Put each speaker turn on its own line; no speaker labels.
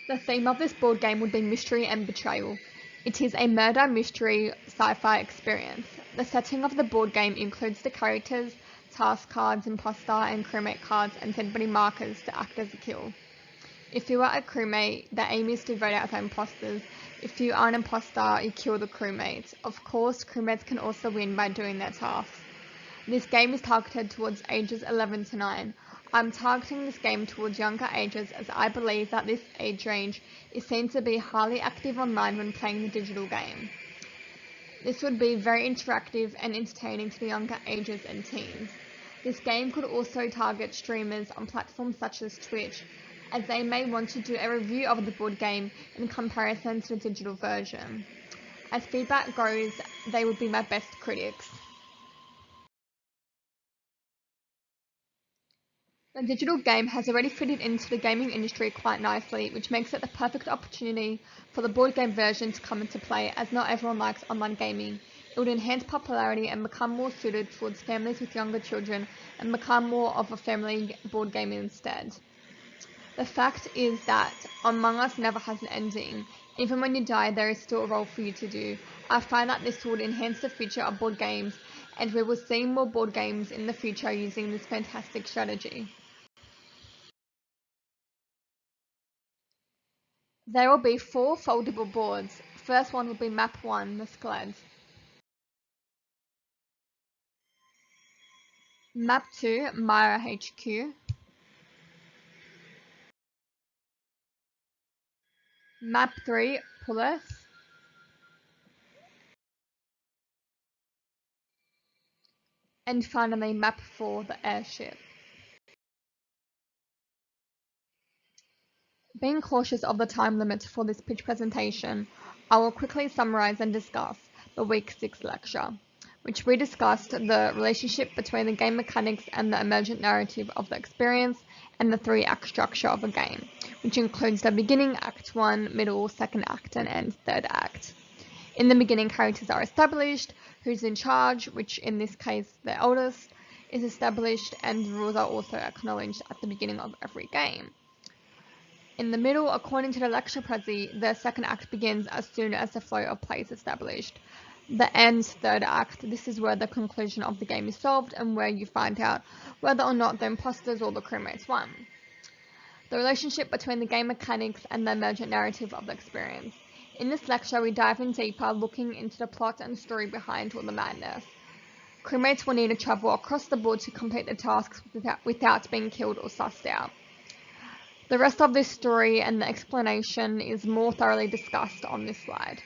The theme of this board game would be mystery and betrayal. It is a murder mystery sci-fi experience. The setting of the board game includes the characters, task cards, imposter and crewmate cards, and set-body markers to act as a kill. If you are a crewmate, the aim is to vote out the imposters. If you are an imposter, you kill the crewmates. Of course, crewmates can also win by doing their tasks. This game is targeted towards ages 11 to 9. I'm targeting this game towards younger ages as I believe that this age range is seen to be highly active online when playing the digital game. This would be very interactive and entertaining to the younger ages and teens. This game could also target streamers on platforms such as Twitch, as they may want to do a review of the board game in comparison to the digital version. As feedback goes, they would be my best critics. The digital game has already fitted into the gaming industry quite nicely, which makes it the perfect opportunity for the board game version to come into play, as not everyone likes online gaming. It would enhance popularity and become more suited towards families with younger children and become more of a family board game instead. The fact is that Among Us never has an ending. Even when you die, there is still a role for you to do. I find that this would enhance the future of board games, and we will see more board games in the future using this fantastic strategy. There will be 4 foldable boards. First one will be Map 1, the Skleds. Map 2, Myra HQ. Map 3, Pulis. And finally, Map 4, the Airship. Being cautious of the time limit for this pitch presentation, I will quickly summarize and discuss the Week 6 lecture, which we discussed the relationship between the game mechanics and the emergent narrative of the experience and the 3-act structure of a game, which includes the beginning, Act 1, middle, second act, and end, third act. In the beginning, characters are established, who's in charge, which in this case the eldest, is established, and the rules are also acknowledged at the beginning of every game. In the middle, according to the lecture prezi, the second act begins as soon as the flow of play is established. The end, third act, this is where the conclusion of the game is solved and where you find out whether or not the imposters or the crewmates won. The relationship between the game mechanics and the emergent narrative of the experience. In this lecture, we dive in deeper, looking into the plot and story behind all the madness. Crewmates will need to travel across the board to complete the tasks without being killed or sussed out. The rest of this story and the explanation is more thoroughly discussed on this slide.